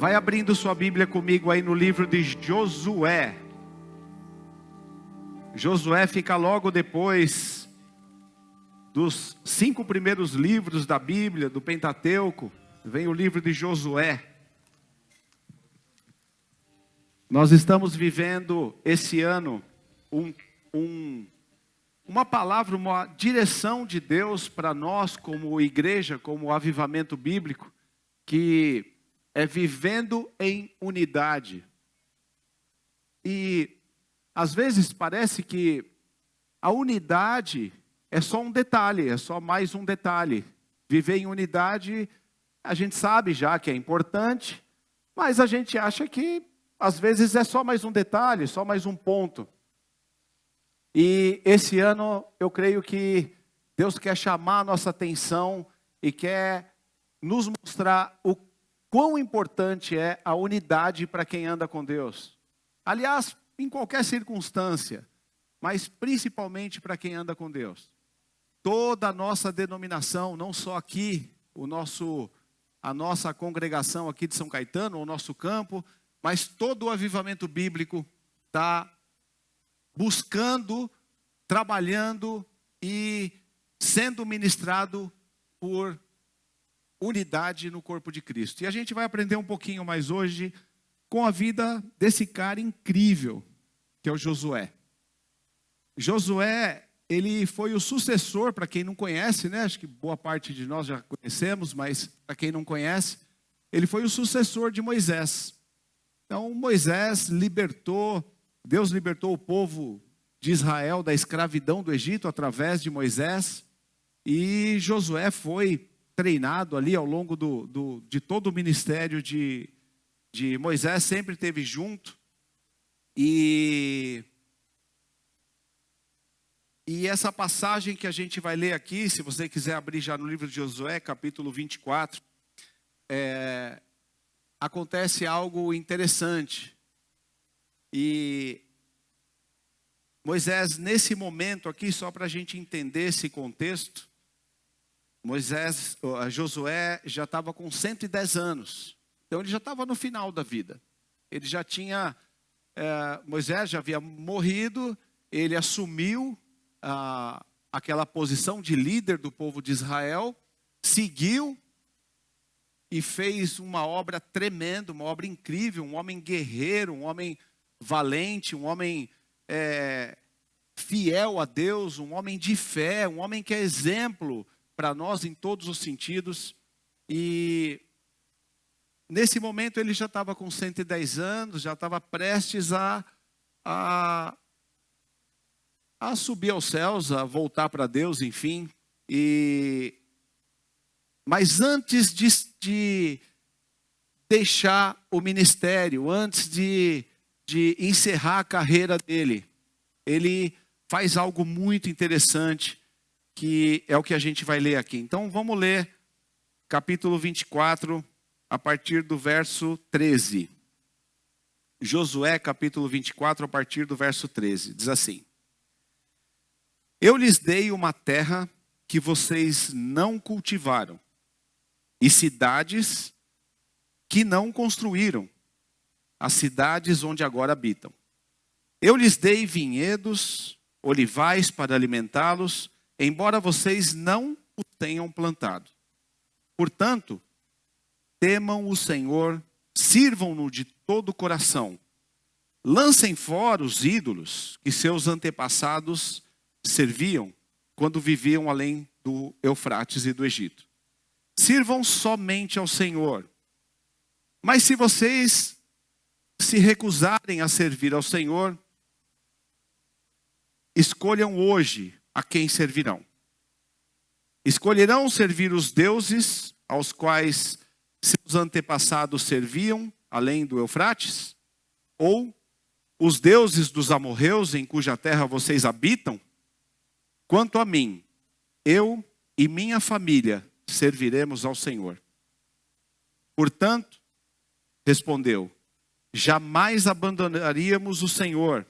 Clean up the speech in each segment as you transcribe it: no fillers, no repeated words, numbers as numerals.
Vai abrindo sua Bíblia comigo aí no livro de Josué. Josué fica logo depois dos 5 primeiros livros da Bíblia, do Pentateuco. Vem o livro de Josué. Nós estamos vivendo esse ano uma palavra, uma direção de Deus para nós como igreja, como avivamento bíblico, que é vivendo em unidade. E às vezes parece que a unidade é só um detalhe, é só mais um detalhe. Viver em unidade, a gente sabe já que é importante, mas a gente acha que às vezes é só mais um detalhe, só mais um ponto. E esse ano eu creio que Deus quer chamar a nossa atenção e quer nos mostrar o quão importante é a unidade para quem anda com Deus. Aliás, em qualquer circunstância, mas principalmente para quem anda com Deus. Toda a nossa denominação, não só aqui, a nossa congregação aqui de São Caetano, o nosso campo, mas todo o avivamento bíblico está buscando, trabalhando e sendo ministrado por unidade no corpo de Cristo. E a gente vai aprender um pouquinho mais hoje com a vida desse cara incrível, que é o Josué. Josué, ele foi o sucessor, para quem não conhece, né? Acho que boa parte de nós já conhecemos, mas para quem não conhece, ele foi o sucessor de Moisés. Então, Deus libertou o povo de Israel da escravidão do Egito através de Moisés. E Josué foi treinado ali ao longo de todo o ministério de Moisés, sempre esteve junto. E essa passagem que a gente vai ler aqui, se você quiser abrir já no livro de Josué, capítulo 24, acontece algo interessante. E Moisés, nesse momento aqui, só para a gente entender esse contexto, Josué já estava com 110 anos. Então ele já estava no final da vida. Ele já tinha, Moisés já havia morrido, ele assumiu aquela posição de líder do povo de Israel, seguiu e fez uma obra tremenda, uma obra incrível, um homem guerreiro, um homem valente, um homem fiel a Deus, um homem de fé, um homem que é exemplo para nós em todos os sentidos. E nesse momento ele já estava com 110 anos, já estava prestes a subir aos céus, a voltar para Deus, enfim. Mas antes de deixar o ministério, antes de encerrar a carreira dele, ele faz algo muito interessante, que é o que a gente vai ler aqui. Então vamos ler capítulo 24, a partir do verso 13. Josué capítulo 24, a partir do verso 13. Diz assim: Eu lhes dei uma terra que vocês não cultivaram, e cidades que não construíram, as cidades onde agora habitam. Eu lhes dei vinhedos, olivais para alimentá-los, embora vocês não o tenham plantado. Portanto, temam o Senhor, sirvam-no de todo o coração. Lancem fora os ídolos que seus antepassados serviam quando viviam além do Eufrates e do Egito. Sirvam somente ao Senhor. Mas se vocês se recusarem a servir ao Senhor, escolham hoje a quem servirão. Escolherão servir os deuses aos quais seus antepassados serviam, além do Eufrates? Ou os deuses dos amorreus em cuja terra vocês habitam? Quanto a mim, eu e minha família serviremos ao Senhor. Portanto, respondeu, jamais abandonaríamos o Senhor.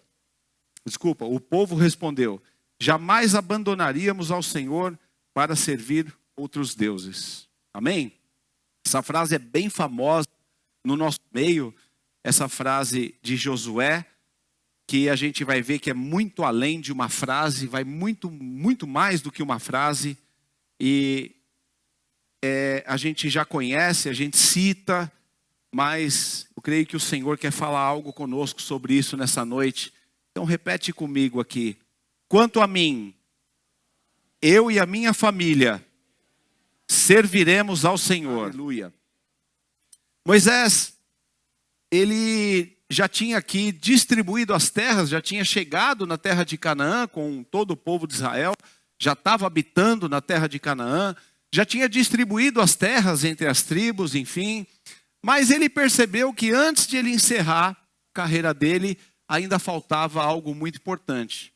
O povo respondeu, jamais abandonaríamos ao Senhor para servir outros deuses. Amém? Essa frase é bem famosa no nosso meio essa frase de Josué, que a gente vai ver que é muito além de uma frase, vai muito mais do que uma frase. E a gente já conhece, a gente cita, mas eu creio que o Senhor quer falar algo conosco sobre isso nessa noite. Então repete comigo aqui. Quanto a mim, eu e a minha família serviremos ao Senhor. Aleluia. Moisés, ele já tinha aqui distribuído as terras, já tinha chegado na terra de Canaã com todo o povo de Israel, já estava habitando na terra de Canaã, já tinha distribuído as terras entre as tribos, enfim. Mas ele percebeu que antes de ele encerrar a carreira dele, ainda faltava algo muito importante.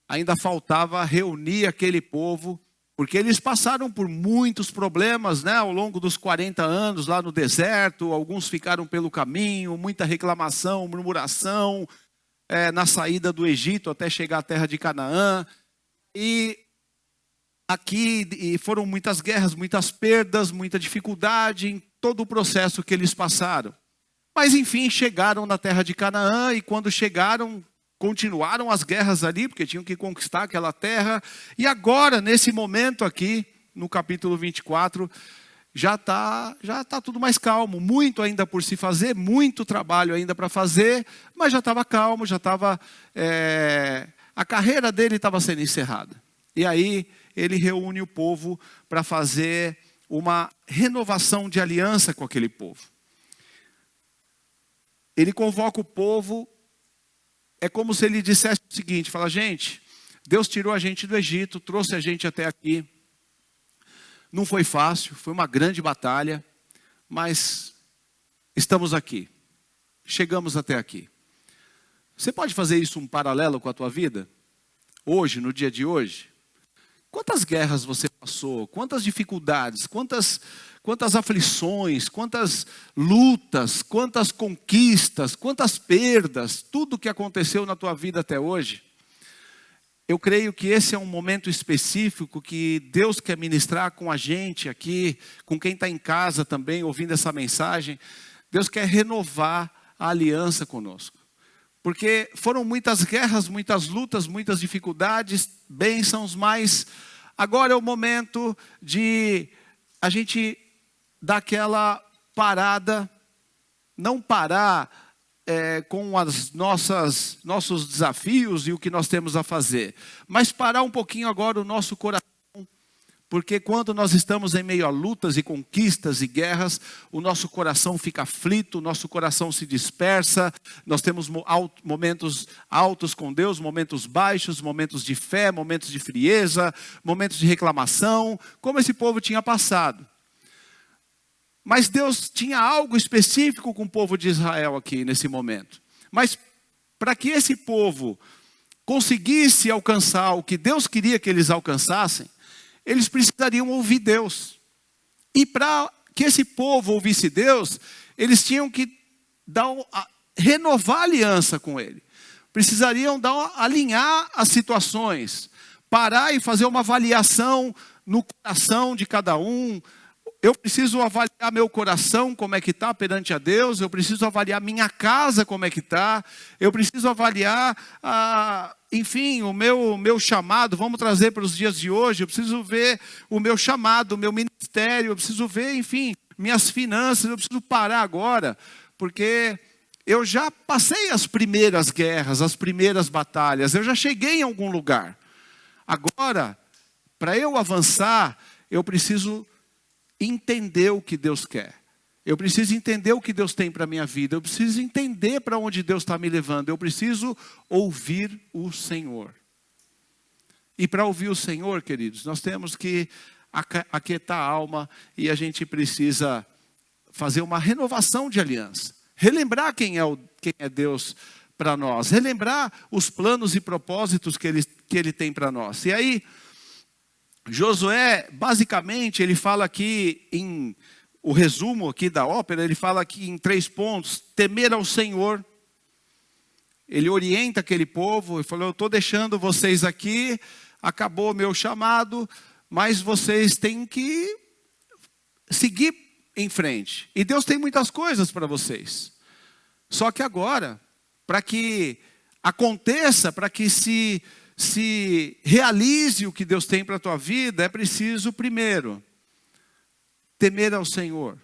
Ainda faltava reunir aquele povo, porque eles passaram por muitos problemas, né, ao longo dos 40 anos lá no deserto. Alguns ficaram pelo caminho, muita reclamação, murmuração, na saída do Egito até chegar à terra de Canaã. E foram muitas guerras, muitas perdas, muita dificuldade em todo o processo que eles passaram. Mas enfim, chegaram na terra de Canaã, e quando chegaram, continuaram as guerras ali, porque tinham que conquistar aquela terra. E agora, nesse momento aqui, no capítulo 24, já está tudo mais calmo. Muito ainda por se fazer, muito trabalho ainda para fazer, mas já estava calmo, já estava... a carreira dele estava sendo encerrada. E aí, ele reúne o povo para fazer uma renovação de aliança com aquele povo. Ele convoca o povo. É como se ele dissesse o seguinte, fala: gente, Deus tirou a gente do Egito, trouxe a gente até aqui. Não foi fácil, foi uma grande batalha, mas estamos aqui. Chegamos até aqui. Você pode fazer isso um paralelo com a tua vida? Hoje, no dia de hoje? Quantas guerras você passou? Quantas dificuldades? Quantas aflições? Quantas lutas? Quantas conquistas? Quantas perdas? Tudo que aconteceu na tua vida até hoje. Eu creio que esse é um momento específico que Deus quer ministrar com a gente aqui, com quem está em casa também ouvindo essa mensagem. Deus quer renovar a aliança conosco. Porque foram muitas guerras, muitas lutas, muitas dificuldades, bênçãos, mas agora é o momento de a gente dar aquela parada, não parar com os nossos desafios e o que nós temos a fazer, mas parar um pouquinho agora o nosso coração. Porque quando nós estamos em meio a lutas e conquistas e guerras, o nosso coração fica aflito, o nosso coração se dispersa. Nós temos momentos altos com Deus, momentos baixos, momentos de fé, momentos de frieza, momentos de reclamação, como esse povo tinha passado. Mas Deus tinha algo específico com o povo de Israel aqui nesse momento. Mas para que esse povo conseguisse alcançar o que Deus queria que eles alcançassem, eles precisariam ouvir Deus. E para que esse povo ouvisse Deus, eles tinham que renovar a aliança com Ele. Precisariam alinhar as situações, parar e fazer uma avaliação no coração de cada um. Eu preciso avaliar meu coração, como é que está perante a Deus. Eu preciso avaliar minha casa, como é que está. Eu preciso avaliar, enfim, o meu chamado. Vamos trazer para os dias de hoje. Eu preciso ver o meu chamado, o meu ministério. Eu preciso ver, enfim, minhas finanças. Eu preciso parar agora, porque eu já passei as primeiras guerras, as primeiras batalhas. Eu já cheguei em algum lugar. Agora, para eu avançar, eu preciso entender o que Deus quer. Eu preciso entender o que Deus tem para a minha vida. Eu preciso entender para onde Deus está me levando. Eu preciso ouvir o Senhor. E para ouvir o Senhor, queridos, nós temos que aquietar a alma, e a gente precisa fazer uma renovação de aliança. Relembrar quem é Deus para nós. Relembrar os planos e propósitos que Ele tem para nós. E aí, Josué, basicamente, ele fala aqui, o resumo aqui da ópera, ele fala aqui em 3 pontos: temer ao Senhor. Ele orienta aquele povo e falou: eu estou deixando vocês aqui, acabou meu chamado, mas vocês têm que seguir em frente. E Deus tem muitas coisas para vocês. Só que agora, para que aconteça, para que se realize o que Deus tem para a tua vida, é preciso, primeiro, temer ao Senhor.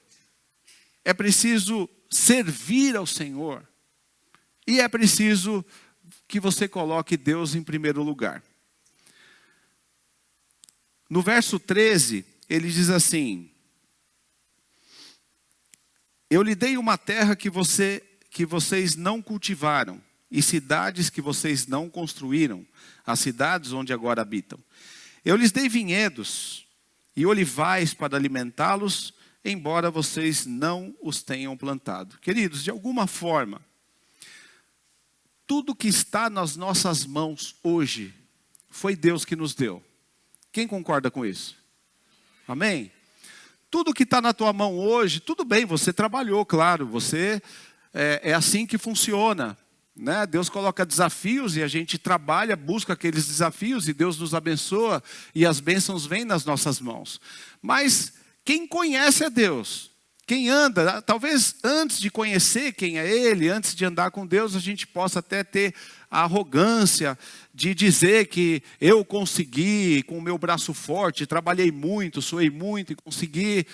É preciso servir ao Senhor. E é preciso que você coloque Deus em primeiro lugar. No verso 13, ele diz assim: eu lhe dei uma terra que vocês não cultivaram, e cidades que vocês não construíram, as cidades onde agora habitam. Eu lhes dei vinhedos e olivais para alimentá-los, embora vocês não os tenham plantado. Queridos, de alguma forma, tudo que está nas nossas mãos hoje, foi Deus que nos deu. Quem concorda com isso? Amém? Tudo que está na tua mão hoje, tudo bem, você trabalhou, claro, você é assim que funciona, né? Deus coloca desafios e a gente trabalha, busca aqueles desafios e Deus nos abençoa e as bênçãos vêm nas nossas mãos. Mas quem conhece a Deus, quem anda, talvez antes de conhecer quem é Ele, antes de andar com Deus, a gente possa até ter a arrogância de dizer que eu consegui com o meu braço forte, trabalhei muito, suei muito e consegui.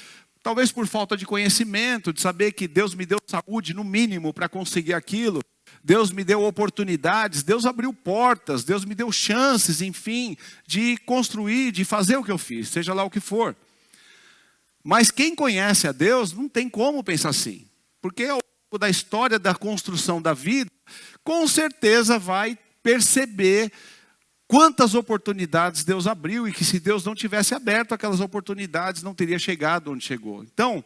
Talvez por falta de conhecimento, de saber que Deus me deu saúde no mínimo para conseguir aquilo. Deus me deu oportunidades, Deus abriu portas, Deus me deu chances, enfim, de construir, de fazer o que eu fiz, seja lá o que for. Mas quem conhece a Deus não tem como pensar assim. Porque ao longo da história da construção da vida, com certeza vai perceber quantas oportunidades Deus abriu e que se Deus não tivesse aberto aquelas oportunidades, não teria chegado onde chegou. Então,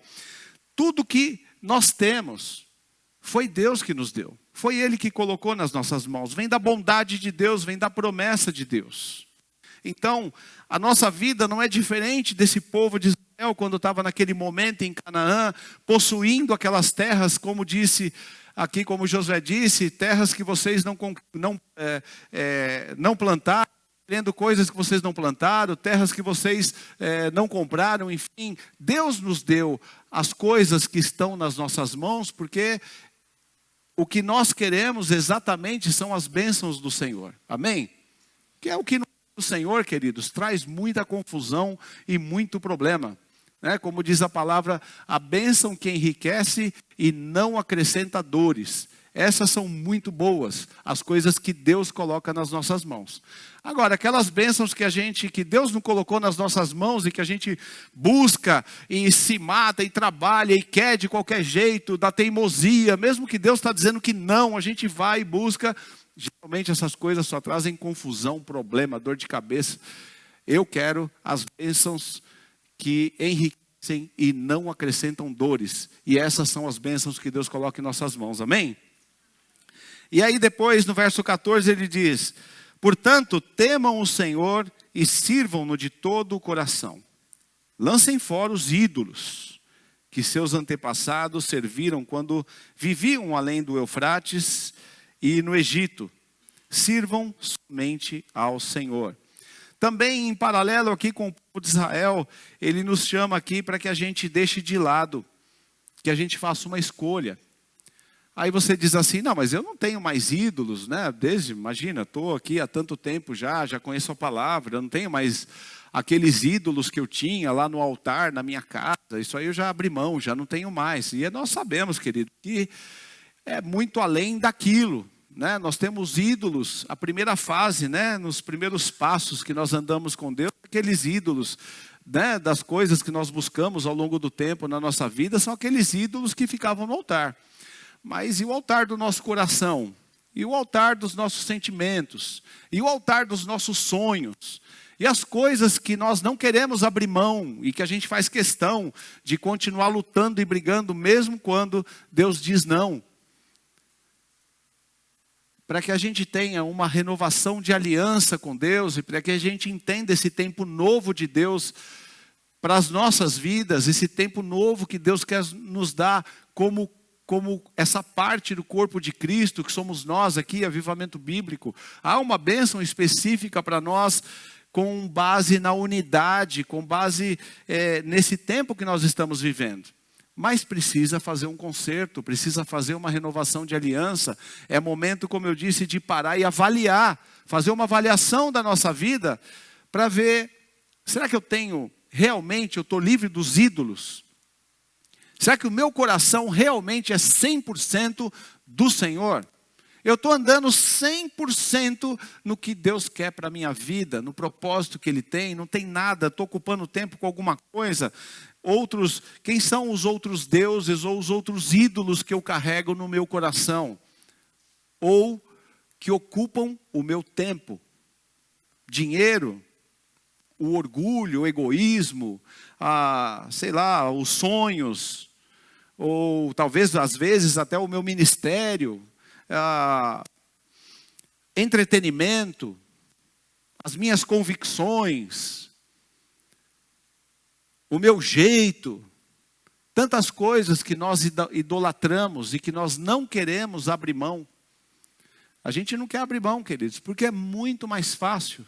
tudo que nós temos, foi Deus que nos deu. Foi Ele que colocou nas nossas mãos. Vem da bondade de Deus, vem da promessa de Deus. Então, a nossa vida não é diferente desse povo de Israel, quando estava naquele momento em Canaã, possuindo aquelas terras, como disse aqui, como Josué disse, terras que vocês não plantaram, tendo coisas que vocês não plantaram, terras que vocês não compraram, enfim. Deus nos deu as coisas que estão nas nossas mãos, porque o que nós queremos exatamente são as bênçãos do Senhor. Amém? Que é o que o Senhor, queridos, traz muita confusão e muito problema. Como diz a palavra, a bênção que enriquece e não acrescenta dores. Essas são muito boas, as coisas que Deus coloca nas nossas mãos. Agora, aquelas bênçãos que Deus não colocou nas nossas mãos e que a gente busca e se mata e trabalha e quer de qualquer jeito, da teimosia, mesmo que Deus está dizendo que não, a gente vai e busca. Geralmente essas coisas só trazem confusão, problema, dor de cabeça. Eu quero as bênçãos que enriquecem e não acrescentam dores. E essas são as bênçãos que Deus coloca em nossas mãos. Amém? E aí depois, no verso 14, ele diz: portanto, temam o Senhor e sirvam-no de todo o coração. Lancem fora os ídolos que seus antepassados serviram quando viviam além do Eufrates e no Egito. Sirvam somente ao Senhor. Também em paralelo aqui com o povo de Israel, ele nos chama aqui para que a gente deixe de lado, que a gente faça uma escolha. Aí você diz assim: não, mas eu não tenho mais ídolos, né? Imagina, estou aqui há tanto tempo já conheço a palavra, eu não tenho mais aqueles ídolos que eu tinha lá no altar, na minha casa, isso aí eu já abri mão, já não tenho mais. E nós sabemos, querido, que é muito além daquilo. Nós temos ídolos, a primeira fase, nos primeiros passos que nós andamos com Deus, aqueles ídolos, das coisas que nós buscamos ao longo do tempo na nossa vida, são aqueles ídolos que ficavam no altar. Mas e o altar do nosso coração? E o altar dos nossos sentimentos? E o altar dos nossos sonhos? E as coisas que nós não queremos abrir mão e que a gente faz questão de continuar lutando e brigando, mesmo quando Deus diz não. Para que a gente tenha uma renovação de aliança com Deus e para que a gente entenda esse tempo novo de Deus para as nossas vidas, esse tempo novo que Deus quer nos dar como essa parte do corpo de Cristo, que somos nós aqui, Avivamento Bíblico. Há uma bênção específica para nós com base na unidade, com base nesse tempo que nós estamos vivendo. mas precisa fazer um conserto, precisa fazer uma renovação de aliança. É momento, como eu disse, de parar e avaliar, fazer uma avaliação da nossa vida, para ver, será que eu estou livre dos ídolos? Será que o meu coração realmente é 100% do Senhor? Eu estou andando 100% no que Deus quer para a minha vida, no propósito que Ele tem, não tem nada, estou ocupando tempo com alguma coisa. Quem são os outros deuses ou os outros ídolos que eu carrego no meu coração? Ou que ocupam o meu tempo? Dinheiro, o orgulho, o egoísmo, os sonhos, ou talvez às vezes até o meu ministério, entretenimento, as minhas convicções, o meu jeito, tantas coisas que nós idolatramos e que nós não queremos abrir mão. A gente não quer abrir mão, queridos, porque é muito mais fácil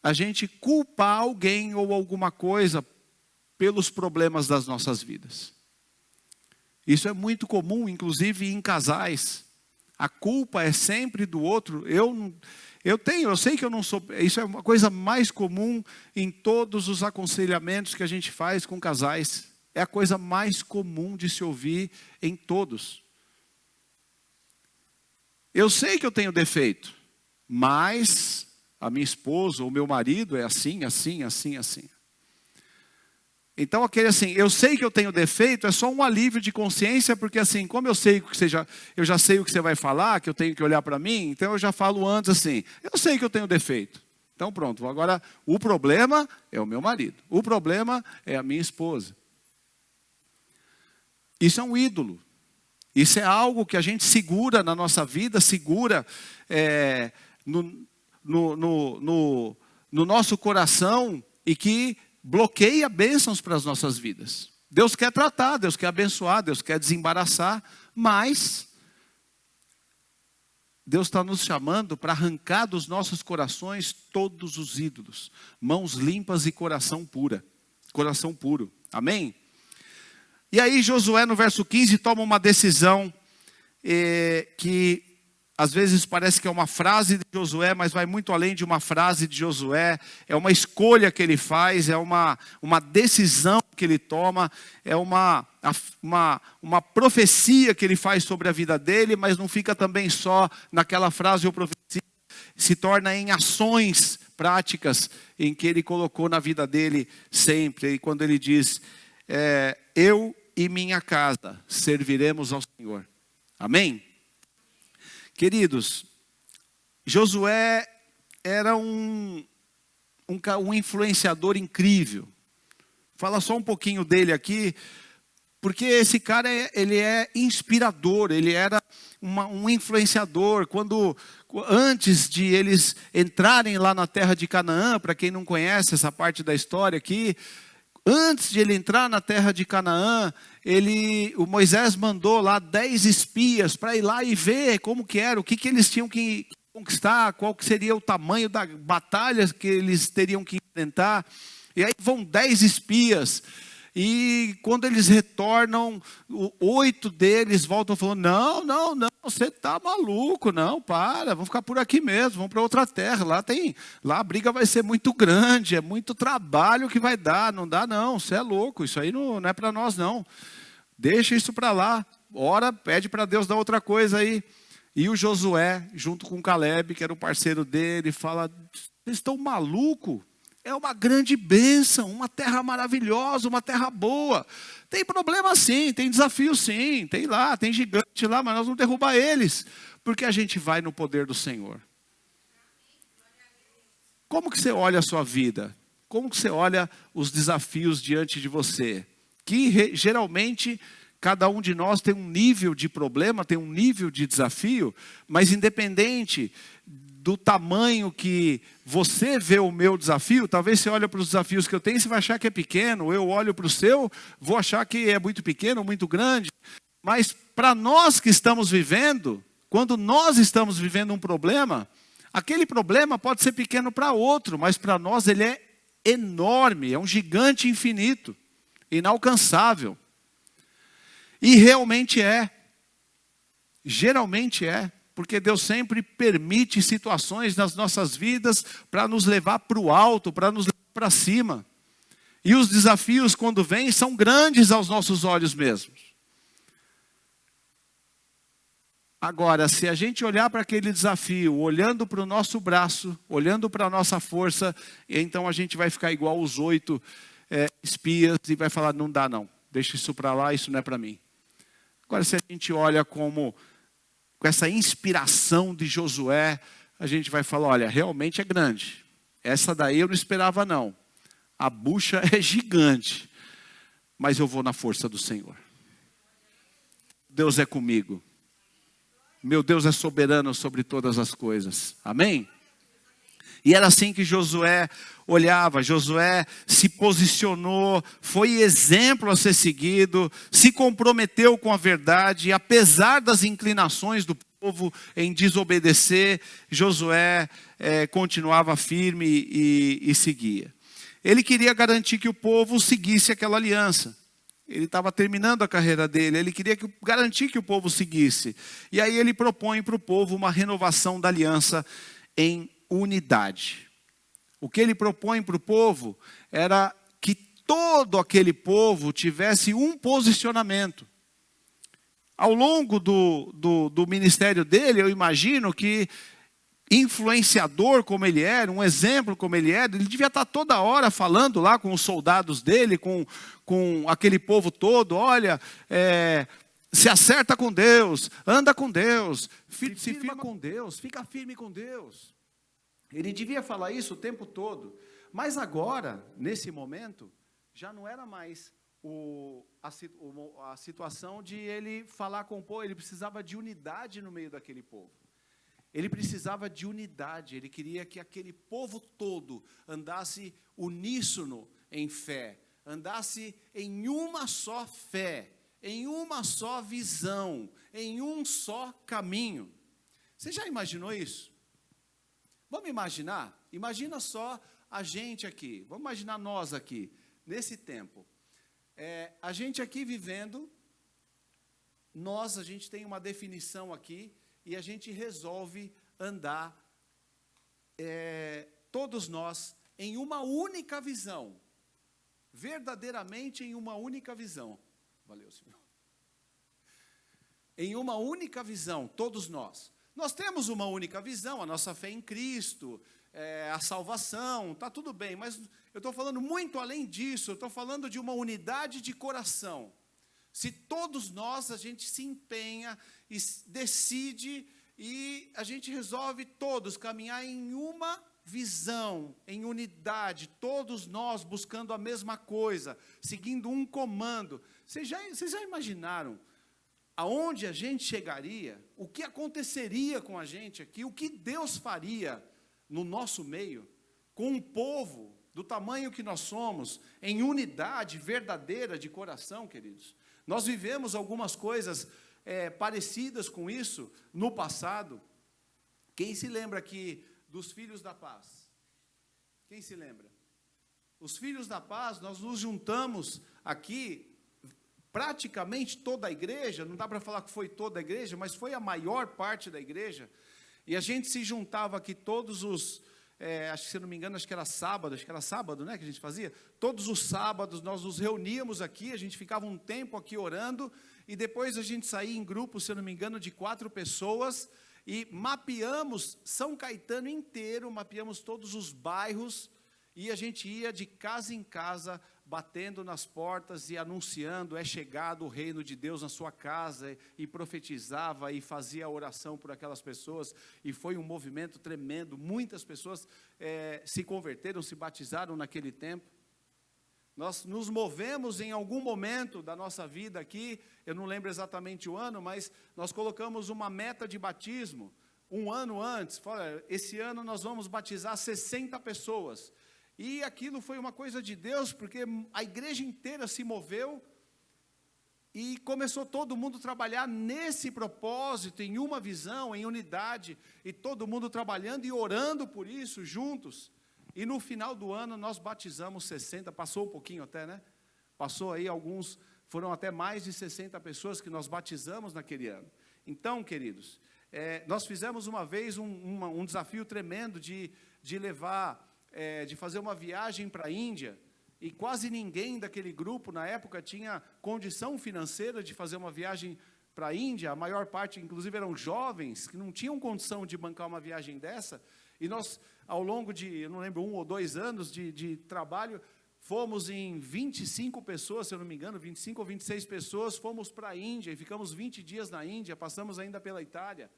a gente culpar alguém ou alguma coisa pelos problemas das nossas vidas. Isso é muito comum, inclusive em casais. A culpa é sempre do outro. Eu sei que eu não sou. Isso é uma coisa mais comum em todos os aconselhamentos que a gente faz com casais. É a coisa mais comum de se ouvir em todos. Eu sei que eu tenho defeito, mas a minha esposa ou o meu marido é assim, assim, assim, assim. Então aquele assim, eu sei que eu tenho defeito, é só um alívio de consciência, porque assim, como eu já sei o que você vai falar, que eu tenho que olhar para mim, então eu já falo antes assim, eu sei que eu tenho defeito. Então pronto, agora o problema é o meu marido, o problema é a minha esposa. Isso é um ídolo. Isso é algo que a gente segura na nossa vida, segura no nosso coração e que bloqueia bênçãos para as nossas vidas. Deus quer tratar, Deus quer abençoar, Deus quer desembaraçar, mas Deus está nos chamando para arrancar dos nossos corações todos os ídolos, mãos limpas e coração puro. Amém? E aí Josué no verso 15 toma uma decisão que às vezes parece que é uma frase de Josué, mas vai muito além de uma frase de Josué. É uma escolha que ele faz, é uma decisão que ele toma, é uma profecia que ele faz sobre a vida dele, mas não fica também só naquela frase ou profecia, se torna em ações práticas em que ele colocou na vida dele sempre. E quando ele diz, eu e minha casa serviremos ao Senhor. Amém? Queridos, Josué era um influenciador incrível. Fala só um pouquinho dele aqui, porque esse cara ele é inspirador, ele era um influenciador. Antes de eles entrarem lá na terra de Canaã, para quem não conhece essa parte da história aqui, antes de ele entrar na terra de Canaã, o Moisés mandou lá 10 espias para ir lá e ver como que era, o que eles tinham que conquistar, qual que seria o tamanho da batalha que eles teriam que enfrentar. E aí vão 10 espias, e quando eles retornam, 8 deles voltam falando, não, você está maluco, não, vamos ficar por aqui mesmo, vamos para outra terra, lá a briga vai ser muito grande, é muito trabalho que vai dar, não dá não, você é louco, isso aí não é para nós não, deixa isso para lá, ora, pede para Deus dar outra coisa aí. E o Josué, junto com o Caleb, que era o parceiro dele, fala, vocês estão malucos? É uma grande bênção, uma terra maravilhosa, uma terra boa. Tem problema sim, tem desafio sim, tem gigante lá, mas nós vamos derrubar eles, porque a gente vai no poder do Senhor. Como que você olha a sua vida? Como que você olha os desafios diante de você? Que geralmente cada um de nós tem um nível de problema, tem um nível de desafio, mas independente do tamanho que você vê o meu desafio, talvez você olhe para os desafios que eu tenho e você vai achar que é pequeno, eu olho para o seu, vou achar que é muito pequeno, muito grande, mas para nós que estamos vivendo, quando nós estamos vivendo um problema, aquele problema pode ser pequeno para outro, mas para nós ele é enorme, é um gigante infinito. inalcançável. E realmente é. Geralmente é. Porque Deus sempre permite situações nas nossas vidas para nos levar para o alto, para nos levar para cima. E os desafios, quando vêm, são grandes aos nossos olhos mesmos. Agora, se a gente olhar para aquele desafio, olhando para o nosso braço, olhando para a nossa força, então a gente vai ficar igual os 8 espias e vai falar, não dá não, deixa isso para lá, isso não é para mim. Agora, se a gente olha com essa inspiração de Josué, a gente vai falar, olha, realmente é grande. Essa daí eu não esperava não. A bucha é gigante, mas eu vou na força do Senhor. Deus é comigo. Meu Deus é soberano sobre todas as coisas. Amém? E era assim que Josué olhava. Josué se posicionou, foi exemplo a ser seguido, se comprometeu com a verdade. E apesar das inclinações do povo em desobedecer, Josué continuava firme e seguia. Ele queria garantir que o povo seguisse aquela aliança. Ele estava terminando a carreira dele, ele queria garantir que o povo seguisse. E aí ele propõe para o povo uma renovação da aliança em unidade. O que ele propõe para o povo era que todo aquele povo tivesse um posicionamento. Ao longo do ministério dele, eu imagino que, influenciador como ele era, um exemplo como ele era, ele devia estar toda hora falando lá com os soldados dele, com aquele povo todo, olha, se acerta com Deus, anda com Deus, se firma com Deus, fica firme com Deus. Ele devia falar isso o tempo todo, mas agora, nesse momento, já não era mais a situação de ele falar com o povo, ele precisava de unidade no meio daquele povo. Ele precisava de unidade, ele queria que aquele povo todo andasse uníssono em fé, andasse em uma só fé, em uma só visão, em um só caminho. Você já imaginou isso? Vamos imaginar? Imagina só a gente aqui, vamos imaginar nós aqui, nesse tempo. A gente aqui vivendo, a gente tem uma definição aqui, e a gente resolve andar, todos nós, em uma única visão. Verdadeiramente em uma única visão. Valeu, Senhor. Em uma única visão, todos nós. Nós temos uma única visão, a nossa fé em Cristo, a salvação, está tudo bem. Mas eu estou falando muito além disso, eu estou falando de uma unidade de coração. Se todos nós, a gente se empenha e decide e a gente resolve todos caminhar em uma visão, em unidade, todos nós buscando a mesma coisa, seguindo um comando. Vocês já imaginaram aonde a gente chegaria? O que aconteceria com a gente aqui? O que Deus faria no nosso meio, com um povo do tamanho que nós somos, em unidade verdadeira de coração, queridos? Nós vivemos algumas coisas parecidas com isso no passado. Quem se lembra aqui dos Filhos da Paz? Quem se lembra? Os Filhos da Paz, nós nos juntamos aqui, praticamente toda a igreja, não dá para falar que foi toda a igreja, mas foi a maior parte da igreja, e a gente se juntava aqui todos os... acho que, se não me engano, acho que era sábado, né, que a gente fazia. Todos os sábados nós nos reuníamos aqui, a gente ficava um tempo aqui orando, e depois a gente saía em grupo, se eu não me engano, de 4 pessoas, e mapeamos São Caetano inteiro, mapeamos todos os bairros, e a gente ia de casa em casa, batendo nas portas e anunciando, é chegado o reino de Deus na sua casa, e profetizava e fazia oração por aquelas pessoas, e foi um movimento tremendo, muitas pessoas se converteram, se batizaram naquele tempo. Nós nos movemos em algum momento da nossa vida aqui, eu não lembro exatamente o ano, mas nós colocamos uma meta de batismo, um ano antes, fala, esse ano nós vamos batizar 60 pessoas, e aquilo foi uma coisa de Deus, porque a igreja inteira se moveu, e começou todo mundo a trabalhar nesse propósito, em uma visão, em unidade, e todo mundo trabalhando e orando por isso, juntos. E no final do ano nós batizamos 60, passou um pouquinho até, né? passou aí alguns, foram até mais de 60 pessoas que nós batizamos naquele ano. Então, queridos, nós fizemos uma vez um desafio tremendo de levar, de fazer uma viagem para a Índia, e quase ninguém daquele grupo, na época, tinha condição financeira de fazer uma viagem para a Índia. A maior parte, inclusive, eram jovens, que não tinham condição de bancar uma viagem dessa, e nós, ao longo de, eu não lembro, 1 ou 2 anos de trabalho, fomos em 25 pessoas, se eu não me engano, 25 ou 26 pessoas, fomos para a Índia, e ficamos 20 dias na Índia, passamos ainda pela Itália.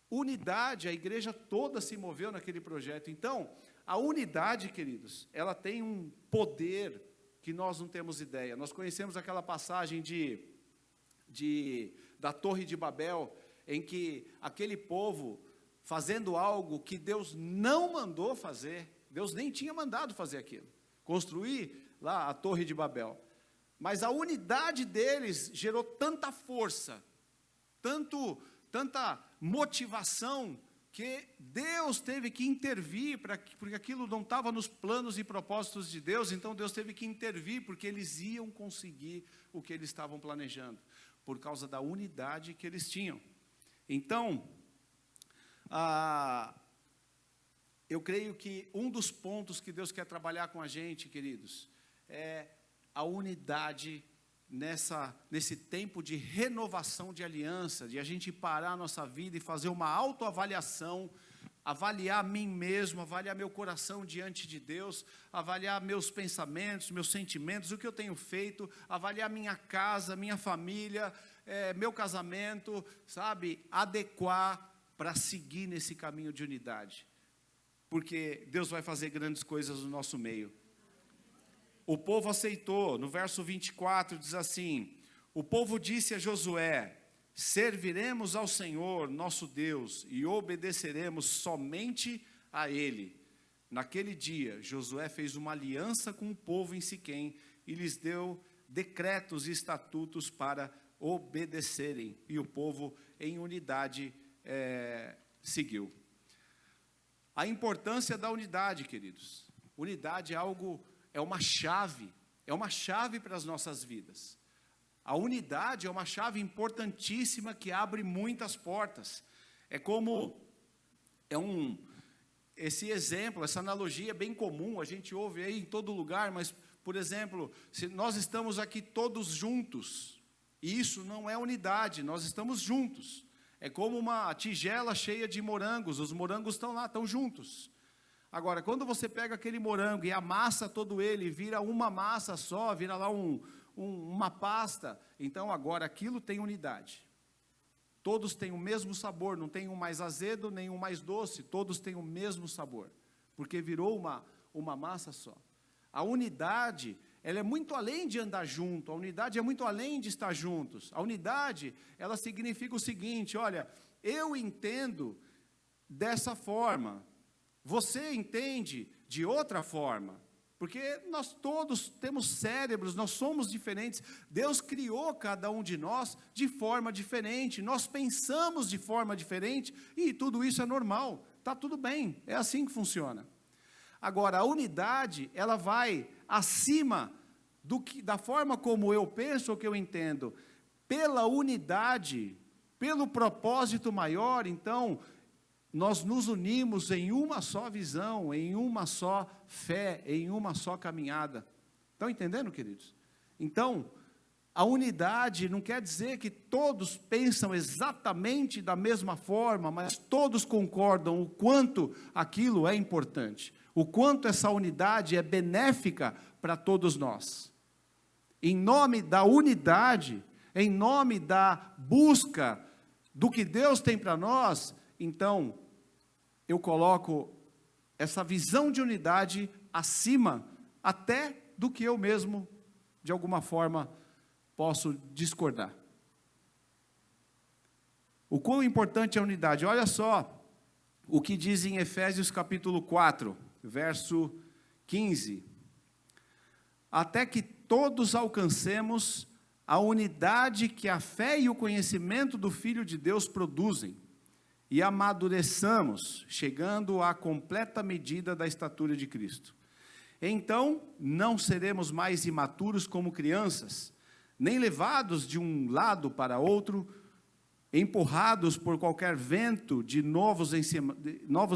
Unidade, a igreja toda se moveu naquele projeto. Então, a unidade, queridos, ela tem um poder que nós não temos ideia. Nós conhecemos aquela passagem da Torre de Babel, em que aquele povo, fazendo algo que Deus não mandou fazer, Deus nem tinha mandado fazer aquilo, construir lá a Torre de Babel, mas a unidade deles gerou tanta força, tanta motivação, que Deus teve que intervir, porque aquilo não estava nos planos e propósitos de Deus. Então Deus teve que intervir, porque eles iam conseguir o que eles estavam planejando, por causa da unidade que eles tinham. Então, eu creio que um dos pontos que Deus quer trabalhar com a gente, queridos, é a unidade nesse tempo de renovação de aliança, de a gente parar a nossa vida e fazer uma autoavaliação, avaliar mim mesmo, avaliar meu coração diante de Deus, avaliar meus pensamentos, meus sentimentos, o que eu tenho feito, avaliar minha casa, minha família, meu casamento, sabe, adequar para seguir nesse caminho de unidade, porque Deus vai fazer grandes coisas no nosso meio. O povo aceitou. No verso 24 diz assim: o povo disse a Josué: serviremos ao Senhor nosso Deus e obedeceremos somente a Ele. Naquele dia, Josué fez uma aliança com o povo em Siquém e lhes deu decretos e estatutos para obedecerem, e o povo em unidade seguiu. A importância da unidade, queridos. Unidade é uma chave para as nossas vidas. A unidade é uma chave importantíssima que abre muitas portas. Esse exemplo, essa analogia é bem comum, a gente ouve aí em todo lugar, mas, por exemplo, se nós estamos aqui todos juntos, e isso não é unidade, nós estamos juntos. É como uma tigela cheia de morangos, os morangos estão lá, estão juntos. Agora, quando você pega aquele morango e amassa todo ele, vira uma massa só, vira lá uma pasta, então agora aquilo tem unidade. Todos têm o mesmo sabor, não tem um mais azedo, nem um mais doce, todos têm o mesmo sabor, porque virou uma massa só. A unidade, ela é muito além de andar junto, a unidade é muito além de estar juntos. A unidade, ela significa o seguinte: olha, eu entendo dessa forma, você entende de outra forma, porque nós todos temos cérebros, nós somos diferentes, Deus criou cada um de nós de forma diferente, nós pensamos de forma diferente, e tudo isso é normal, está tudo bem, é assim que funciona. Agora, a unidade, ela vai acima da forma como eu penso ou que eu entendo, pela unidade, pelo propósito maior. Então, nós nos unimos em uma só visão, em uma só fé, em uma só caminhada. Estão entendendo, queridos? Então, a unidade não quer dizer que todos pensam exatamente da mesma forma, mas todos concordam o quanto aquilo é importante, o quanto essa unidade é benéfica para todos nós. Em nome da unidade, em nome da busca do que Deus tem para nós, então, eu coloco essa visão de unidade acima até do que eu mesmo, de alguma forma, posso discordar. O quão importante é a unidade? Olha só o que diz em Efésios capítulo 4, verso 15. Até que todos alcancemos a unidade que a fé e o conhecimento do Filho de Deus produzem, e amadureçamos, chegando à completa medida da estatura de Cristo. Então, não seremos mais imaturos como crianças, nem levados de um lado para outro, empurrados por qualquer vento de novos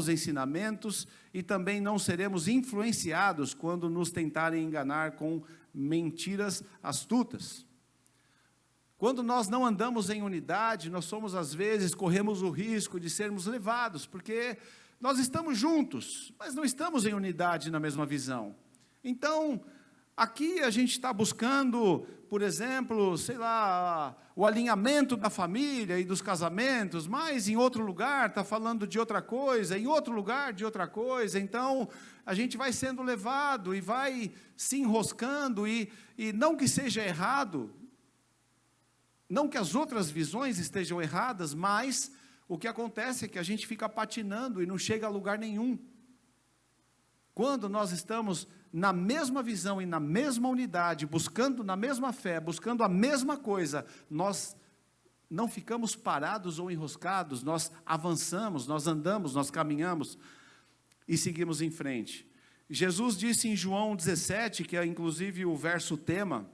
ensinamentos, e também não seremos influenciados quando nos tentarem enganar com mentiras astutas. Quando nós não andamos em unidade, nós às vezes, corremos o risco de sermos levados, porque nós estamos juntos, mas não estamos em unidade na mesma visão. Então, aqui a gente está buscando, por exemplo, sei lá, o alinhamento da família e dos casamentos, mas em outro lugar está falando de outra coisa, em outro lugar de outra coisa. Então, a gente vai sendo levado e vai se enroscando, e não que seja errado, não que as outras visões estejam erradas, mas o que acontece é que a gente fica patinando e não chega a lugar nenhum. Quando nós estamos na mesma visão e na mesma unidade, buscando na mesma fé, buscando a mesma coisa, nós não ficamos parados ou enroscados, nós avançamos, nós andamos, nós caminhamos e seguimos em frente. Jesus disse em João 17, que é inclusive o verso tema,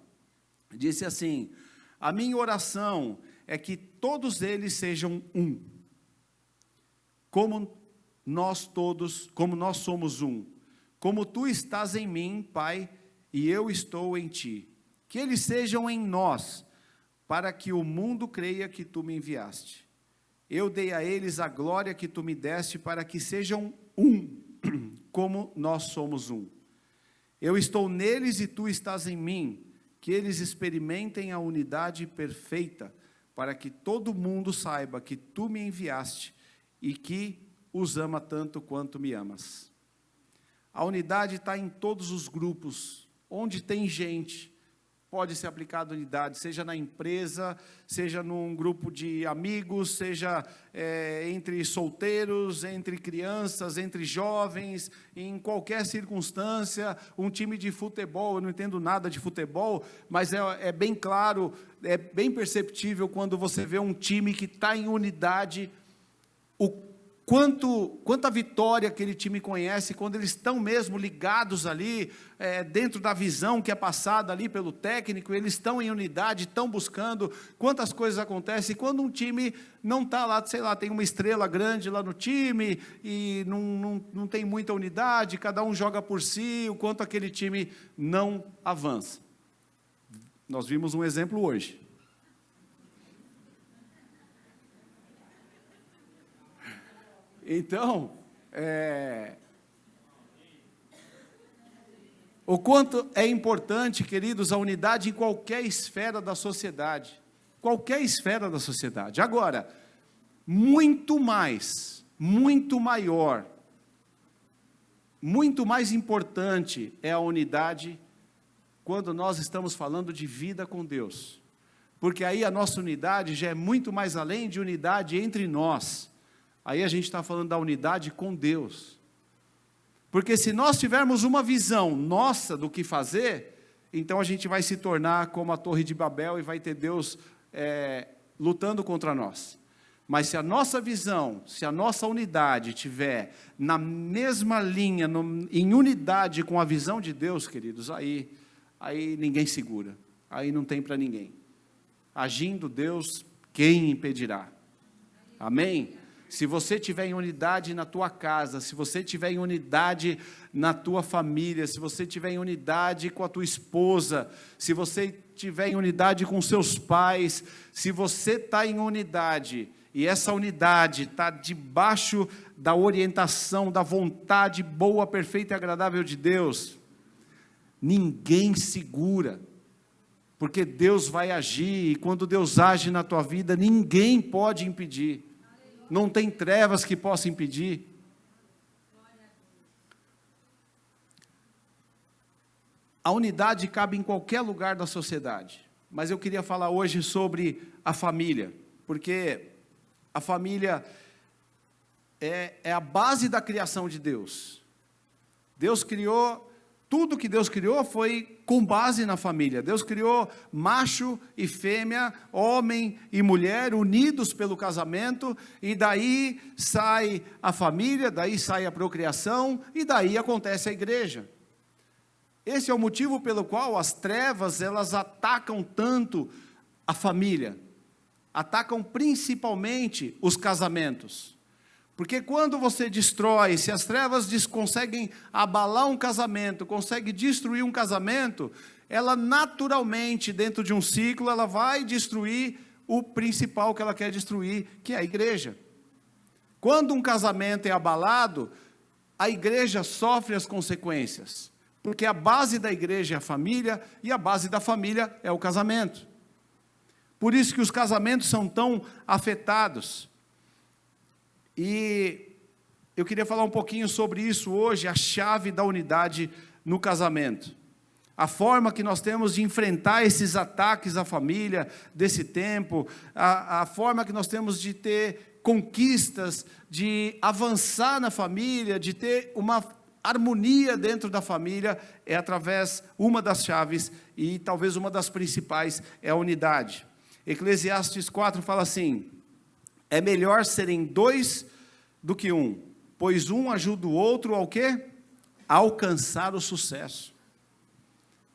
disse assim: a minha oração é que todos eles sejam um, como nós somos um. Como tu estás em mim, Pai, e eu estou em ti. Que eles sejam em nós, para que o mundo creia que tu me enviaste. Eu dei a eles a glória que tu me deste, para que sejam um, como nós somos um. Eu estou neles e tu estás em mim. Que eles experimentem a unidade perfeita, para que todo mundo saiba que tu me enviaste e que os ama tanto quanto me amas. A unidade está em todos os grupos, onde tem gente, pode ser aplicada a unidade, seja na empresa, seja num grupo de amigos, seja entre solteiros, entre crianças, entre jovens, em qualquer circunstância. Um time de futebol, eu não entendo nada de futebol, mas é bem claro, é bem perceptível quando você vê um time que está em unidade, quanta vitória aquele time conhece, quando eles estão mesmo ligados ali, dentro da visão que é passada ali pelo técnico, eles estão em unidade, estão buscando, quantas coisas acontecem. Quando um time não está lá, sei lá, tem uma estrela grande lá no time, e não tem muita unidade, cada um joga por si, o quanto aquele time não avança. Nós vimos um exemplo hoje. Então, o quanto é importante, queridos, a unidade em qualquer esfera da sociedade. Qualquer esfera da sociedade. Agora, muito mais, muito maior, muito mais importante é a unidade quando nós estamos falando de vida com Deus. Porque aí a nossa unidade já é muito mais além de unidade entre nós. Aí a gente está falando da unidade com Deus. Porque se nós tivermos uma visão nossa do que fazer, então a gente vai se tornar como a Torre de Babel e vai ter Deus lutando contra nós. Mas se a nossa visão, se a nossa unidade estiver na mesma linha, em unidade com a visão de Deus, queridos, aí ninguém segura. Aí não tem para ninguém. Agindo Deus, quem impedirá? Amém? Se você tiver em unidade na tua casa, se você tiver em unidade na tua família, se você tiver em unidade com a tua esposa, se você tiver em unidade com seus pais, se você está em unidade, e essa unidade está debaixo da orientação, da vontade boa, perfeita e agradável de Deus, ninguém segura, porque Deus vai agir, e quando Deus age na tua vida, ninguém pode impedir. Não tem trevas que possam impedir. A unidade cabe em qualquer lugar da sociedade. Mas eu queria falar hoje sobre a família. Porque a família é a base da criação de Deus. Deus criou, tudo que Deus criou foi com base na família. Deus criou macho e fêmea, homem e mulher, unidos pelo casamento, e daí sai a família, daí sai a procriação, e daí acontece a igreja. Esse é o motivo pelo qual as trevas, elas atacam tanto a família, atacam principalmente os casamentos. Porque quando você destrói, se as trevas conseguem abalar um casamento, conseguem destruir um casamento, ela naturalmente, dentro de um ciclo, ela vai destruir o principal que ela quer destruir, que é a igreja. Quando um casamento é abalado, a igreja sofre as consequências, porque a base da igreja é a família, e a base da família é o casamento. Por isso que os casamentos são tão afetados. E eu queria falar um pouquinho sobre isso hoje, a chave da unidade no casamento. A forma que nós temos de enfrentar esses ataques à família desse tempo, a forma que nós temos de ter conquistas, de avançar na família, de ter uma harmonia dentro da família, é através, uma das chaves, e talvez uma das principais, é a unidade. Eclesiastes 4 fala assim: é melhor serem dois do que um, pois um ajuda o outro ao quê? A alcançar o sucesso.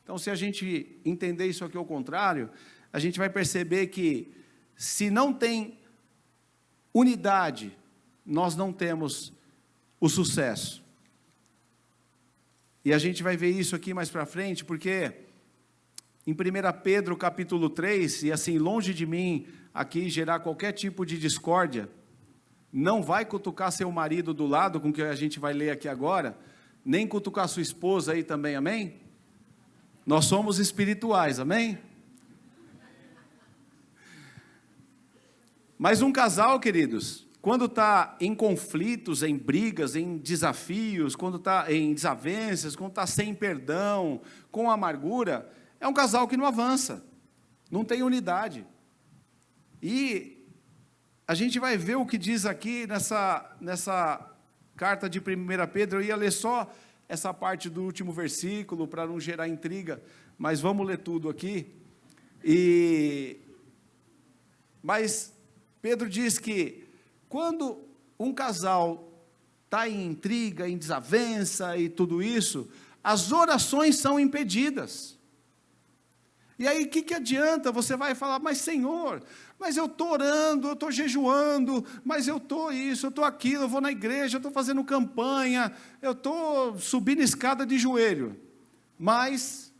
Então, se a gente entender isso aqui ao contrário, a gente vai perceber que, se não tem unidade, nós não temos o sucesso. E a gente vai ver isso aqui mais para frente, porque em 1 Pedro capítulo 3, e assim, longe de mim aqui gerar qualquer tipo de discórdia, não vai cutucar seu marido do lado, com o que a gente vai ler aqui agora, nem cutucar sua esposa aí também, amém? Nós somos espirituais, amém? Mas um casal, queridos, quando está em conflitos, em brigas, em desafios, quando está em desavenças, quando está sem perdão, com amargura, é um casal que não avança, não tem unidade. E a gente vai ver o que diz aqui nessa carta de 1 Pedro. Eu ia ler só essa parte do último versículo, para não gerar intriga, mas vamos ler tudo aqui. Mas Pedro diz que, quando um casal está em intriga, em desavença e tudo isso, as orações são impedidas. E aí, o que adianta? Você vai falar: mas Senhor, mas eu estou orando, eu estou jejuando, mas eu estou isso, eu estou aquilo, eu vou na igreja, eu estou fazendo campanha, eu estou subindo escada de joelho, mas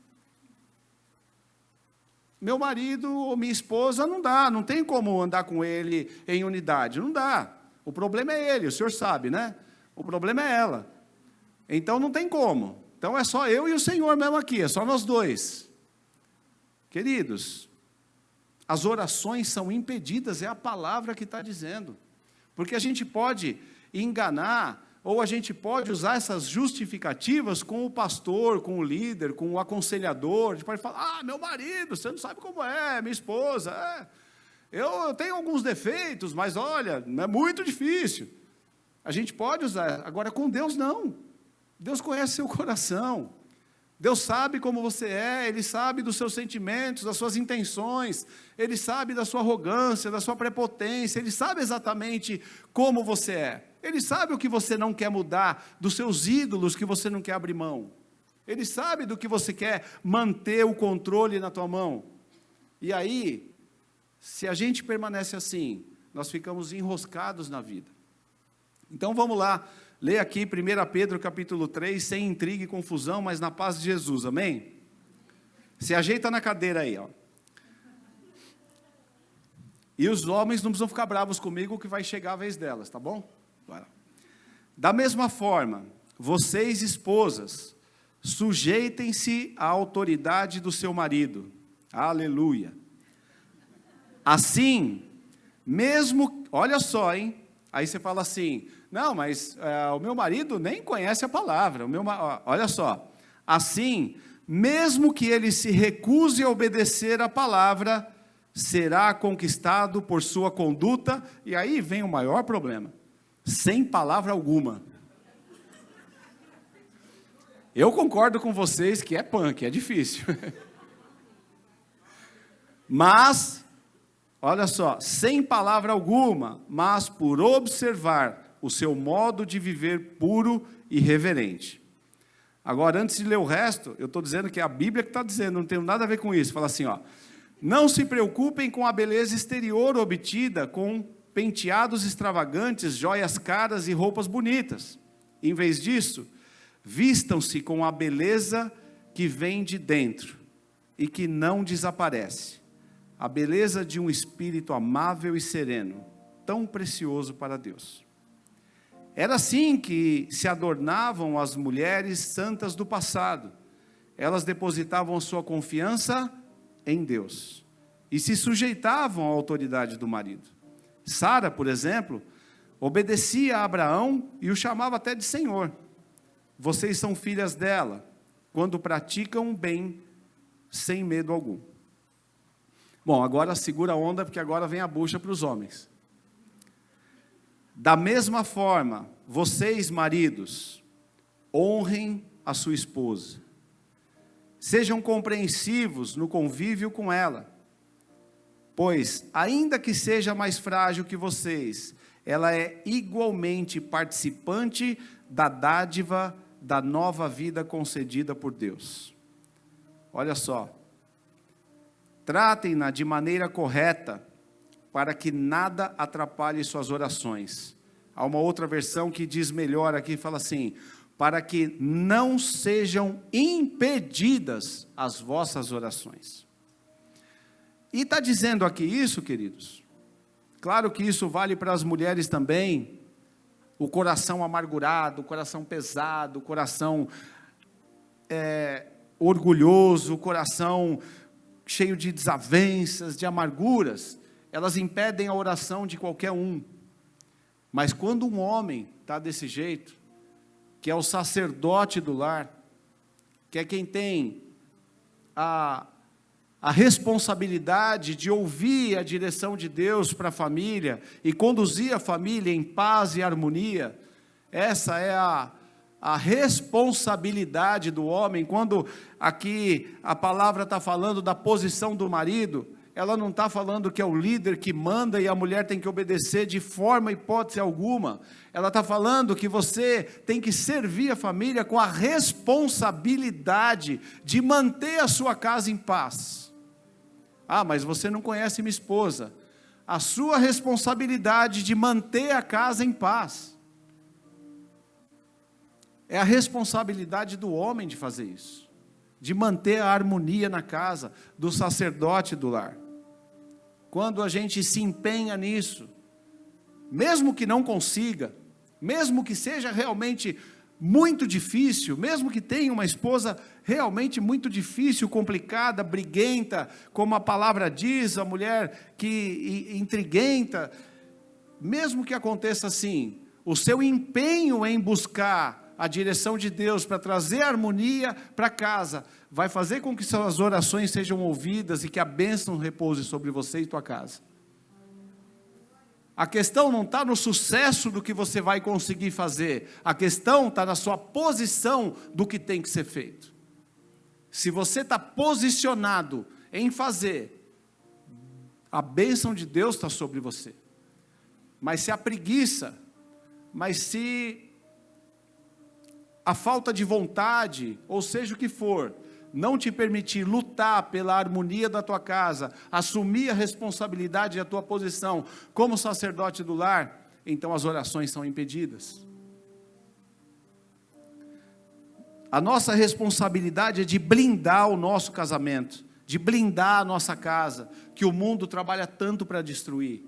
meu marido ou minha esposa não dá, não tem como andar com ele em unidade, não dá. O problema é ele, o senhor sabe, né? O problema é ela. Então não tem como. Então é só eu e o Senhor mesmo aqui, é só nós dois. Queridos, as orações são impedidas, é a palavra que está dizendo. Porque a gente pode enganar, ou a gente pode usar essas justificativas com o pastor, com o líder, com o aconselhador. A gente pode falar: meu marido, você não sabe como é, minha esposa, eu tenho alguns defeitos, mas olha, é muito difícil. A gente pode usar, agora com Deus não. Deus conhece seu coração. Deus sabe como você é, Ele sabe dos seus sentimentos, das suas intenções, Ele sabe da sua arrogância, da sua prepotência, Ele sabe exatamente como você é. Ele sabe o que você não quer mudar, dos seus ídolos que você não quer abrir mão. Ele sabe do que você quer manter o controle na tua mão. E aí, se a gente permanece assim, nós ficamos enroscados na vida. Então vamos lá. Lê aqui 1 Pedro capítulo 3, sem intriga e confusão, mas na paz de Jesus, amém? Se ajeita na cadeira aí, ó. E os homens não precisam ficar bravos comigo, que vai chegar a vez delas, tá bom? Bora. Da mesma forma, vocês esposas, sujeitem-se à autoridade do seu marido, aleluia. Assim, mesmo, olha só, hein? Aí você fala assim: não, mas o meu marido nem conhece a palavra. Olha só. Assim, mesmo que ele se recuse a obedecer a palavra, será conquistado por sua conduta. E aí vem o maior problema: sem palavra alguma. Eu concordo com vocês que é punk, é difícil. Mas, olha só, sem palavra alguma, mas por observar o seu modo de viver puro e reverente. Agora, antes de ler o resto, eu estou dizendo que é a Bíblia que está dizendo, não tem nada a ver com isso. Fala assim, ó, não se preocupem com a beleza exterior obtida com penteados extravagantes, joias caras e roupas bonitas. Em vez disso, vistam-se com a beleza que vem de dentro e que não desaparece. A beleza de um espírito amável e sereno, tão precioso para Deus. Era assim que se adornavam as mulheres santas do passado. Elas depositavam sua confiança em Deus e se sujeitavam à autoridade do marido. Sara, por exemplo, obedecia a Abraão e o chamava até de Senhor. Vocês são filhas dela, quando praticam o bem sem medo algum. Bom, agora segura a onda, porque agora vem a bucha para os homens. Da mesma forma, vocês, maridos, honrem a sua esposa. Sejam compreensivos no convívio com ela, pois, ainda que seja mais frágil que vocês, ela é igualmente participante da dádiva da nova vida concedida por Deus. Olha só, tratem-na de maneira correta, para que nada atrapalhe suas orações. Há uma outra versão que diz melhor aqui, fala assim, para que não sejam impedidas as vossas orações. E está dizendo aqui isso, queridos? Claro que isso vale para as mulheres também, o coração amargurado, o coração pesado, o coração orgulhoso, o coração cheio de desavenças, de amarguras, elas impedem a oração de qualquer um. Mas quando um homem está desse jeito, que é o sacerdote do lar, que é quem tem a responsabilidade de ouvir a direção de Deus para a família e conduzir a família em paz e harmonia, essa é a responsabilidade do homem. Quando aqui a palavra está falando da posição do marido, ela não está falando que é o líder que manda e a mulher tem que obedecer de forma, hipótese alguma. Ela está falando que você tem que servir a família com a responsabilidade de manter a sua casa em paz. Ah, mas você não conhece minha esposa. A sua responsabilidade de manter a casa em paz. É a responsabilidade do homem de fazer isso. De manter a harmonia na casa, do sacerdote do lar. Quando a gente se empenha nisso, mesmo que não consiga, mesmo que seja realmente muito difícil, mesmo que tenha uma esposa realmente muito difícil, complicada, briguenta, como a palavra diz, a mulher que intriguenta, mesmo que aconteça assim, o seu empenho em buscar a direção de Deus para trazer harmonia para casa, vai fazer com que suas orações sejam ouvidas e que a bênção repouse sobre você e tua casa. A questão não está no sucesso do que você vai conseguir fazer, a questão está na sua posição do que tem que ser feito. Se você está posicionado em fazer, a bênção de Deus está sobre você. Mas se a preguiça, mas se a falta de vontade, ou seja o que for, não te permitir lutar pela harmonia da tua casa, assumir a responsabilidade e a tua posição como sacerdote do lar, então as orações são impedidas. A nossa responsabilidade é de blindar o nosso casamento, de blindar a nossa casa, que o mundo trabalha tanto para destruir.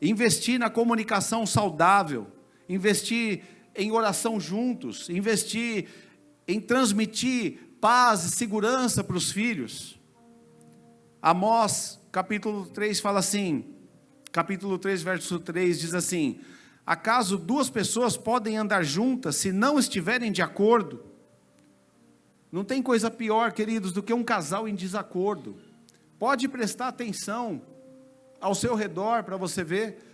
Investir na comunicação saudável, investir em oração juntos, investir em transmitir paz e segurança para os filhos. Amós, capítulo 3, fala assim, capítulo 3, verso 3, diz assim, acaso duas pessoas podem andar juntas se não estiverem de acordo? Não tem coisa pior, queridos, do que um casal em desacordo. Pode prestar atenção ao seu redor para você ver.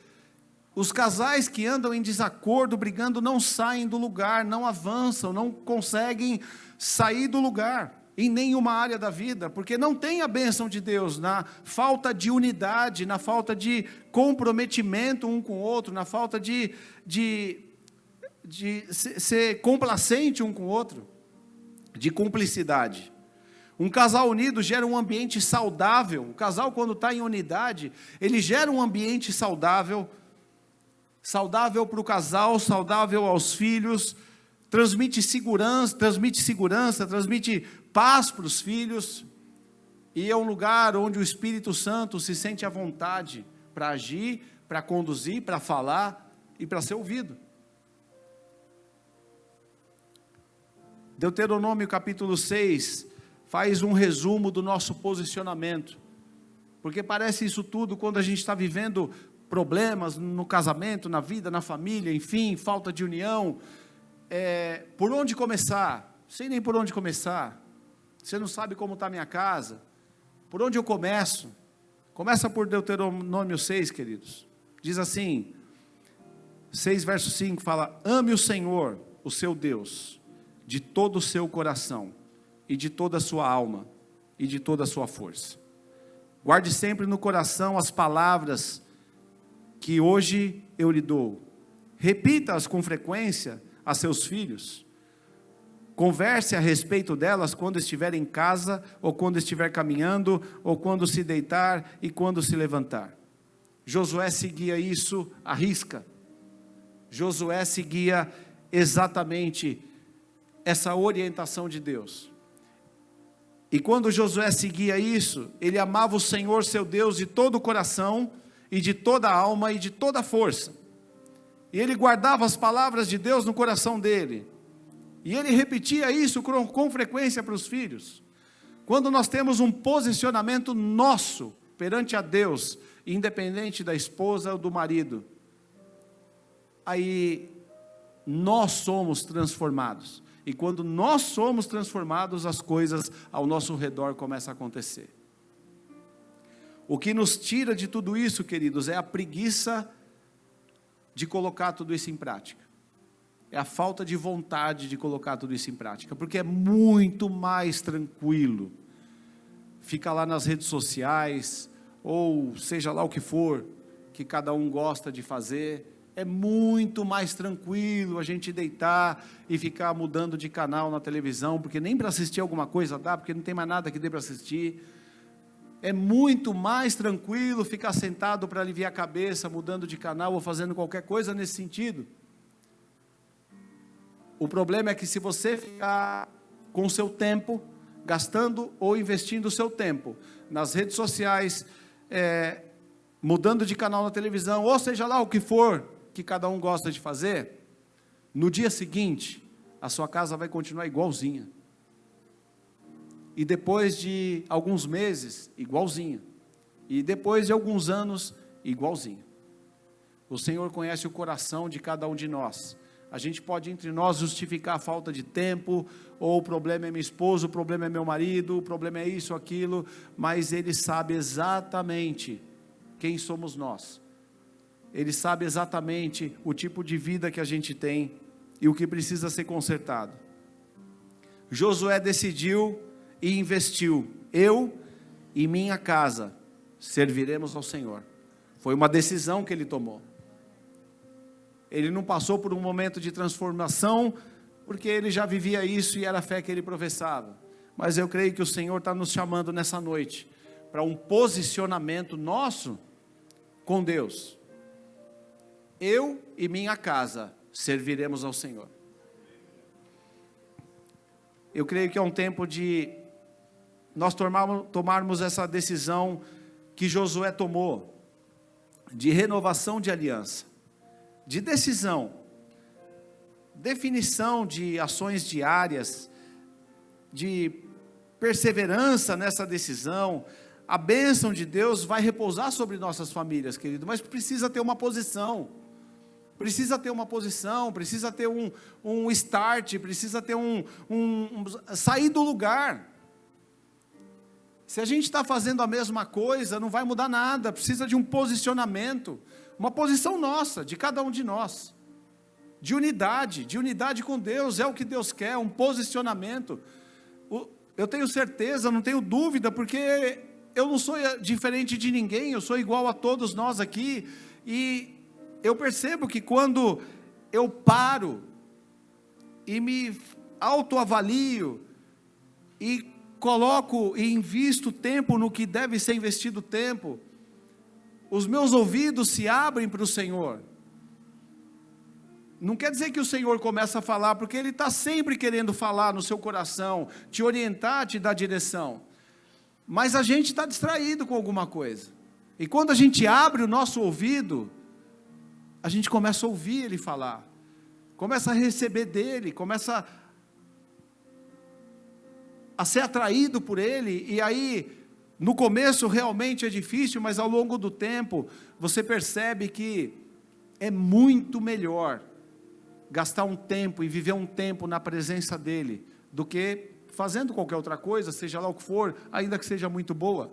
Os casais que andam em desacordo, brigando, não saem do lugar, não avançam, não conseguem sair do lugar, em nenhuma área da vida, porque não tem a bênção de Deus, na falta de unidade, na falta de comprometimento um com o outro, na falta de de ser complacente um com o outro, de cumplicidade. Um casal unido gera um ambiente saudável. O casal, quando está em unidade, ele gera um ambiente saudável, saudável para o casal, saudável aos filhos, transmite segurança, transmite paz para os filhos, e é um lugar onde o Espírito Santo se sente à vontade para agir, para conduzir, para falar e para ser ouvido. Deuteronômio capítulo 6 faz um resumo do nosso posicionamento, porque parece isso tudo quando a gente está vivendo problemas no casamento, na vida, na família, enfim, falta de união. Por onde começar? Sei nem por onde começar. Você não sabe como está a minha casa. Por onde eu começo? Começa por Deuteronômio 6, queridos. Diz assim, 6 verso 5, fala: ame o Senhor, o seu Deus, de todo o seu coração, e de toda a sua alma, e de toda a sua força. Guarde sempre no coração as palavras que hoje eu lhe dou. Repita-as com frequência a seus filhos. Converse a respeito delas quando estiver em casa, ou quando estiver caminhando, ou quando se deitar e quando se levantar. Josué seguia isso à risca. Josué seguia exatamente essa orientação de Deus. E quando Josué seguia isso, ele amava o Senhor seu Deus de todo o coração, e de toda a alma, e de toda a força. E ele guardava as palavras de Deus no coração dele. E ele repetia isso com frequência para os filhos. Quando nós temos um posicionamento nosso perante a Deus, independente da esposa ou do marido, aí nós somos transformados. E quando nós somos transformados, as coisas ao nosso redor começam a acontecer. O que nos tira de tudo isso, queridos, é a preguiça de colocar tudo isso em prática. É a falta de vontade de colocar tudo isso em prática, porque é muito mais tranquilo ficar lá nas redes sociais, ou seja lá o que for, que cada um gosta de fazer. É muito mais tranquilo a gente deitar e ficar mudando de canal na televisão, porque nem para assistir alguma coisa dá, porque não tem mais nada que dê para assistir. É muito mais tranquilo ficar sentado para aliviar a cabeça, mudando de canal ou fazendo qualquer coisa nesse sentido. O problema é que se você ficar com o seu tempo, gastando ou investindo o seu tempo nas redes sociais, mudando de canal na televisão, ou seja lá o que for que cada um gosta de fazer, no dia seguinte, a sua casa vai continuar igualzinha. E depois de alguns meses, igualzinha. E depois de alguns anos, igualzinha. O Senhor conhece o coração de cada um de nós. A gente pode entre nós justificar a falta de tempo, ou o problema é minha esposa, o problema é meu marido, o problema é isso, aquilo, mas Ele sabe exatamente quem somos nós. Ele sabe exatamente o tipo de vida que a gente tem e o que precisa ser consertado. Josué decidiu e investiu: eu e minha casa serviremos ao Senhor. Foi uma decisão que ele tomou. Ele não passou por um momento de transformação, porque ele já vivia isso e era a fé que ele professava. Mas eu creio que o Senhor está nos chamando nessa noite para um posicionamento nosso com Deus. Eu e minha casa serviremos ao Senhor. Eu creio que é um tempo de nós tomarmos essa decisão que Josué tomou, de renovação de aliança, de decisão, definição de ações diárias, de perseverança nessa decisão. A bênção de Deus vai repousar sobre nossas famílias, querido, mas precisa ter uma posição. Precisa ter uma posição, precisa ter um start, precisa ter sair do lugar. Se a gente está fazendo a mesma coisa, não vai mudar nada, precisa de um posicionamento, uma posição nossa, de cada um de nós, de unidade com Deus, é o que Deus quer, um posicionamento. Eu tenho certeza, não tenho dúvida, porque eu não sou diferente de ninguém, eu sou igual a todos nós aqui, e eu percebo que quando eu paro e me autoavalio e coloco e invisto tempo no que deve ser investido tempo, os meus ouvidos se abrem para o Senhor. Não quer dizer que o Senhor começa a falar, porque Ele está sempre querendo falar no seu coração, te orientar, te dar direção. Mas a gente está distraído com alguma coisa. E quando a gente abre o nosso ouvido, a gente começa a ouvir Ele falar. Começa a receber dEle, começa a ser atraído por Ele. E aí, no começo realmente é difícil, mas ao longo do tempo, você percebe que é muito melhor gastar um tempo e viver um tempo na presença dEle, do que fazendo qualquer outra coisa, seja lá o que for, ainda que seja muito boa.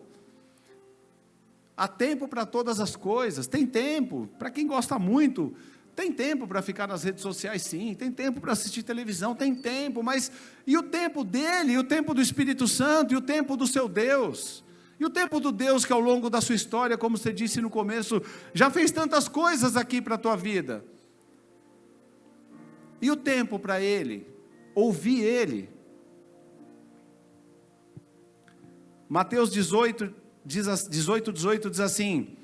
Há tempo para todas as coisas, tem tempo, para quem gosta muito, tem tempo para ficar nas redes sociais sim, tem tempo para assistir televisão, tem tempo, mas e o tempo dEle, e o tempo do Espírito Santo, e o tempo do seu Deus? E o tempo do Deus que ao longo da sua história, como você disse no começo, já fez tantas coisas aqui para a tua vida? E o tempo para Ele, ouvir Ele. Mateus 18 diz assim: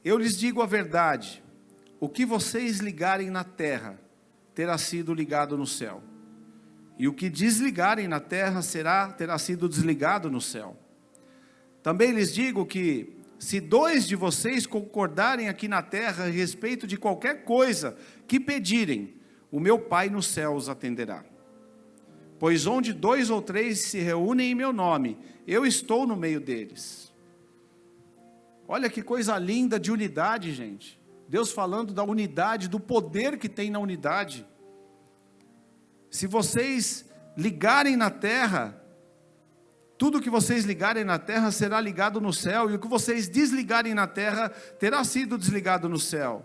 eu lhes digo a verdade, o que vocês ligarem na terra, terá sido ligado no céu, e o que desligarem na terra, terá sido desligado no céu. Também lhes digo que, se 2 de vocês concordarem aqui na terra a respeito de qualquer coisa que pedirem, o meu Pai no céu os atenderá. Pois onde 2 ou 3 se reúnem em meu nome, eu estou no meio deles. Olha que coisa linda de unidade, gente. Deus falando da unidade, do poder que tem na unidade. Se vocês ligarem na terra, tudo que vocês ligarem na terra será ligado no céu, e o que vocês desligarem na terra terá sido desligado no céu.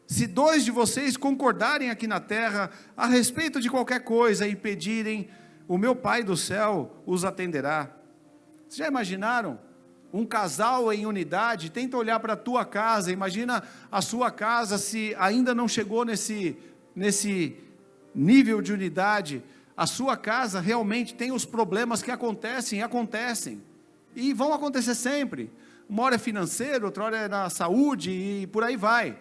Se 2 de vocês concordarem aqui na terra a respeito de qualquer coisa e pedirem, o meu Pai do céu os atenderá. Vocês já imaginaram? Um casal em unidade, tenta olhar para a tua casa, imagina a sua casa, se ainda não chegou nesse nível de unidade, a sua casa realmente tem os problemas que acontecem, e vão acontecer sempre. Uma hora é financeiro, outra hora é na saúde, e por aí vai.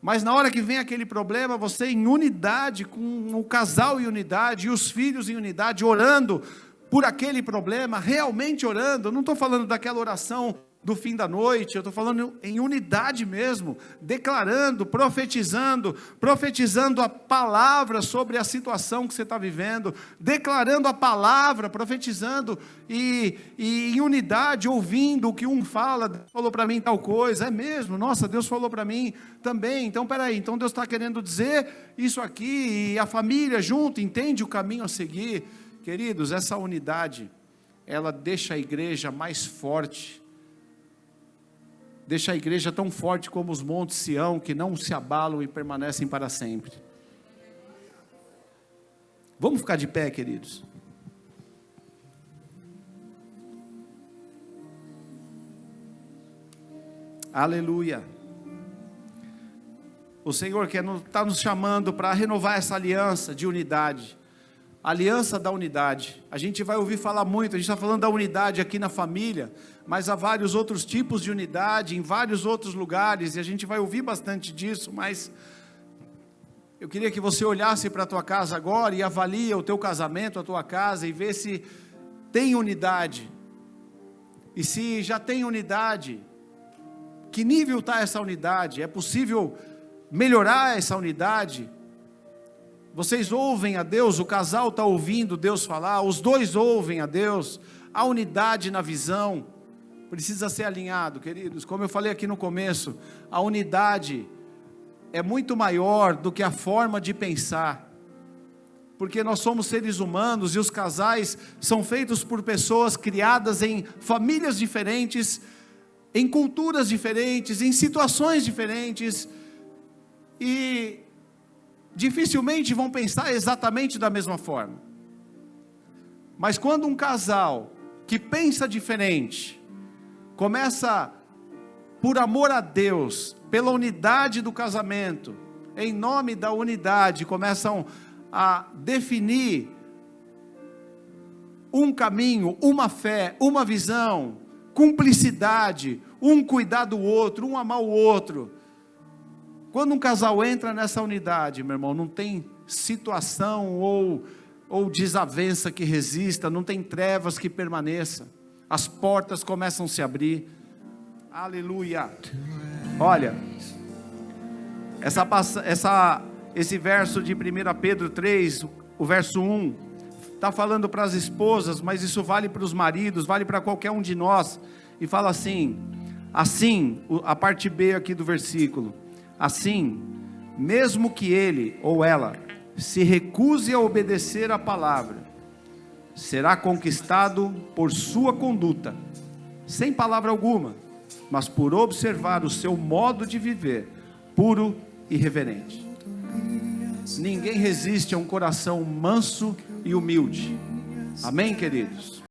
Mas na hora que vem aquele problema, você em unidade, com o casal em unidade, e os filhos em unidade, orando por aquele problema, realmente orando. Eu não estou falando daquela oração do fim da noite, eu estou falando em unidade mesmo, declarando, profetizando a palavra sobre a situação que você está vivendo, declarando a palavra, profetizando, e em unidade, ouvindo o que um fala. Deus falou para mim tal coisa, é mesmo, nossa, Deus falou para mim também, então peraí, então Deus está querendo dizer isso aqui, e a família junto, entende o caminho a seguir. Queridos, essa unidade, ela deixa a igreja mais forte, deixa a igreja tão forte como os montes Sião, que não se abalam e permanecem para sempre. Vamos ficar de pé, queridos? Aleluia. O Senhor está nos chamando para renovar essa aliança de unidade. Aliança da unidade. A gente vai ouvir falar muito, a gente está falando da unidade aqui na família, mas há vários outros tipos de unidade em vários outros lugares, e a gente vai ouvir bastante disso, mas eu queria que você olhasse para a tua casa agora e avalie o teu casamento, a tua casa, e vê se tem unidade. E se já tem unidade, que nível está essa unidade? É possível melhorar essa unidade? Vocês ouvem a Deus, o casal está ouvindo Deus falar, os dois ouvem a Deus, a unidade na visão precisa ser alinhado, queridos. Como eu falei aqui no começo, a unidade é muito maior do que a forma de pensar, porque nós somos seres humanos e os casais são feitos por pessoas criadas em famílias diferentes, em culturas diferentes, em situações diferentes, e dificilmente vão pensar exatamente da mesma forma. Mas quando um casal que pensa diferente, começa por amor a Deus, pela unidade do casamento, em nome da unidade, começam a definir um caminho, uma fé, uma visão, cumplicidade, um cuidar do outro, um amar o outro. Quando um casal entra nessa unidade, meu irmão, não tem situação ou desavença que resista, não tem trevas que permaneça, as portas começam a se abrir. Aleluia. Olha, esse verso de 1 Pedro 3, o verso 1, está falando para as esposas, mas isso vale para os maridos, vale para qualquer um de nós, e fala assim, a parte B aqui do versículo, assim, mesmo que ele ou ela se recuse a obedecer a palavra, será conquistado por sua conduta, sem palavra alguma, mas por observar o seu modo de viver, puro e reverente. Ninguém resiste a um coração manso e humilde. Amém, queridos?